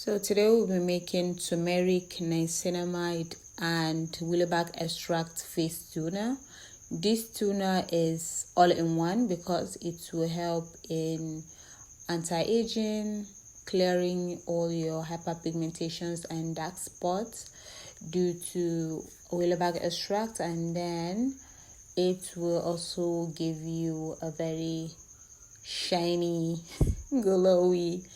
So today we'll be making turmeric, niacinamide, and wheelbark extract face toner. This toner is all in one because it will help in anti-aging, clearing all your hyperpigmentations and dark spots due to wheelbark extract, and then it will also give you a very shiny, glowy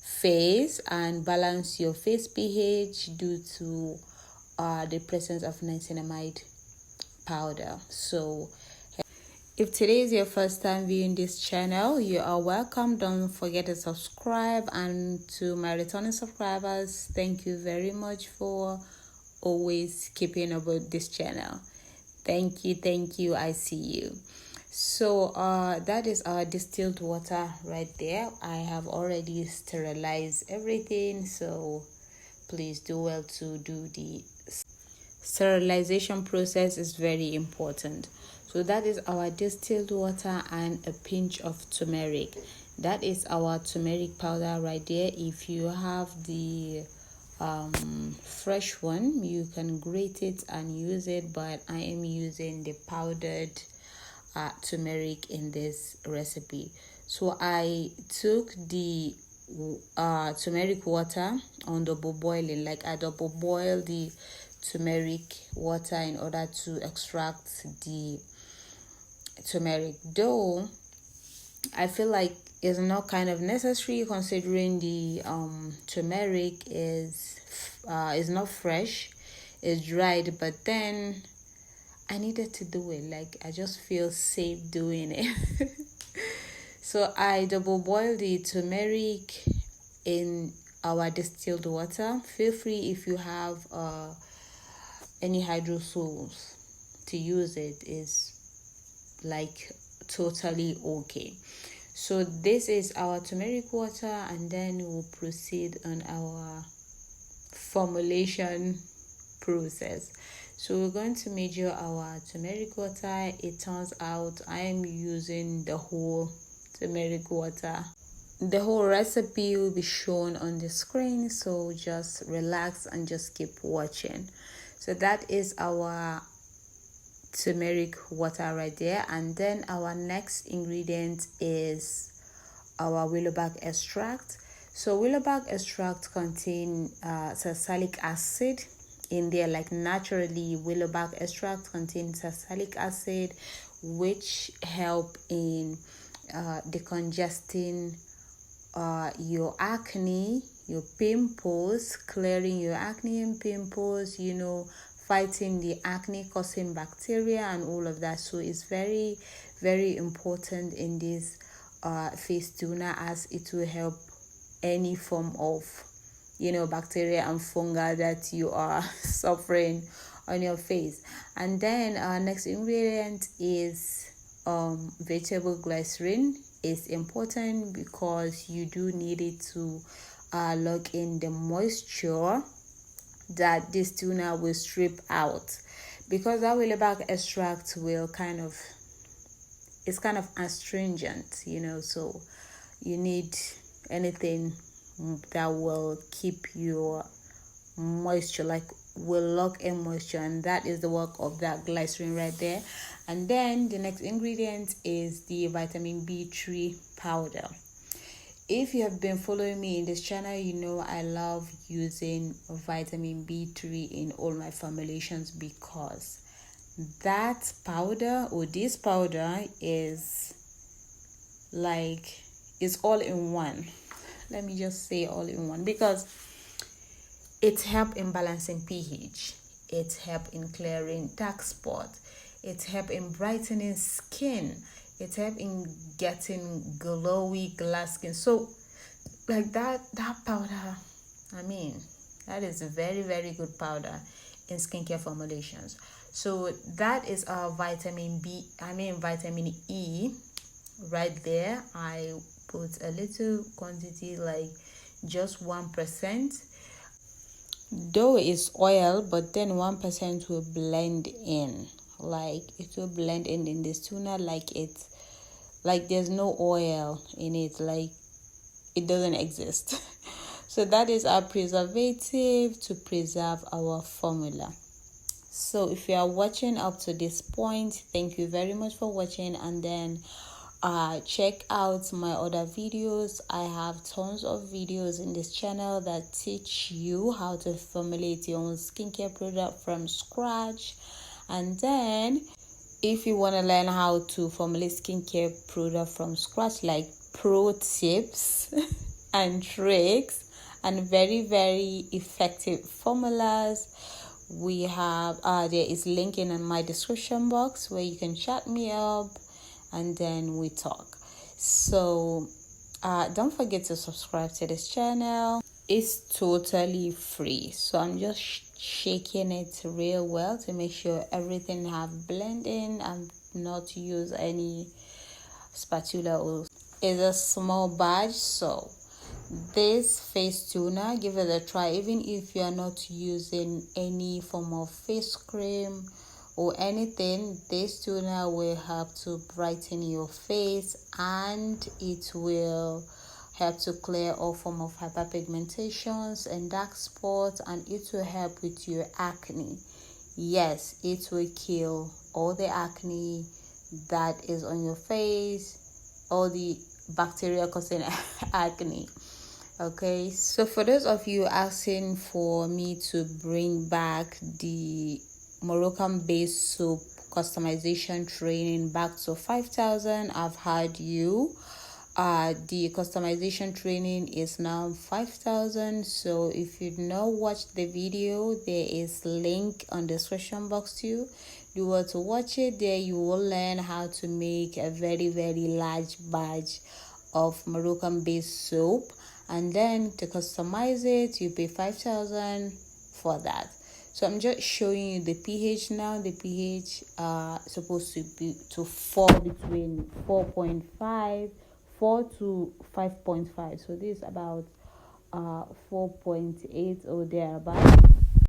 face and balance your face pH due to the presence of niacinamide powder. So if today is your first time viewing this channel, you are welcome. Don't forget to subscribe, and to my returning subscribers, thank you very much for always keeping up with this channel. Thank you, I see you. So that is our distilled water right there. I have already sterilized everything, so please do well to do the sterilization process. Is very important. So that is our distilled water and a pinch of turmeric. That is our turmeric powder right there. If you have the fresh one, you can grate it and use it, but I am using the powdered turmeric in this recipe. So I took the turmeric water on double boiling, like I double boil the turmeric water in order to extract the turmeric, though I feel like it's not kind of necessary considering the turmeric is not fresh, it's dried, but then I needed to do it. Like, I just feel safe doing it. So I double boil the turmeric in our distilled water. Feel free, if you have any hydrosols, to use it. Is like totally okay. So this is our turmeric water, and then we'll proceed on our formulation process. So we're going to measure our turmeric water. It turns out I am using the whole turmeric water. The whole recipe will be shown on the screen, so just relax and just keep watching. So that is our turmeric water right there, and then our next ingredient is our wheelbark extract. So wheelbark extract contain salicylic acid in there. Like, naturally, wheelbark extract contains salicylic acid, which help in decongesting your acne, your pimples, clearing your acne and pimples, fighting the acne causing bacteria and all of that. So it's very, very important in this face toner, as it will help any form of bacteria and fungi that you are suffering on your face. And then our next ingredient is vegetable glycerin. It's important because you do need it to lock in the moisture that this toner will strip out, because that wheelbark extract will it's kind of astringent, so you need anything that will keep your moisture, like will lock in moisture, and that is the work of that glycerin right there. And then the next ingredient is the vitamin B3 powder. If you have been following me in this channel, you know I love using vitamin B3 in all my formulations, because that powder, or this powder, is all in one. Let me just say all in one, because it helps in balancing pH, it helps in clearing dark spot, it helps in brightening skin, it helps in getting glowy glass skin. So like that powder, that is a very, very good powder in skincare formulations. So that is our vitamin E right there. I put a little quantity, like just 1%, though it's oil, but then 1% will blend in. Like, it will blend in this tuna, like there's no oil in it, like it doesn't exist. So that is our preservative to preserve our formula. So if you are watching up to this point, thank you very much for watching. And then check out my other videos. I have tons of videos in this channel that teach you how to formulate your own skincare product from scratch. And then if you want to learn how to formulate skincare product from scratch, like pro tips and tricks and very, very effective formulas, we have there is linking in my description box where you can chat me up and then we talk. So don't forget to subscribe to this channel. It's totally free, so I'm just shaking it real well to make sure everything have blend in. I'm not use any spatula or it's a small batch. So this face toner, give it a try. Even if you are not using any form of face cream or anything, this toner will help to brighten your face, and it will help to clear all form of hyperpigmentations and dark spots, and it will help with your acne. Yes, it will kill all the acne that is on your face, all the bacteria causing acne. Okay, so for those of you asking for me to bring back the Moroccan based soap customization training back to 5,000, I've had you. The customization training is now 5,000. So if you not watched the video, there is link on the description box too. You want to watch it there, you will learn how to make a very, very large batch of Moroccan based soap, and then to customize it you pay 5,000 for that. So I'm just showing you the pH now. The pH supposed to be to fall between 4.5 to 5.5. So this is about 4.8 or thereabouts.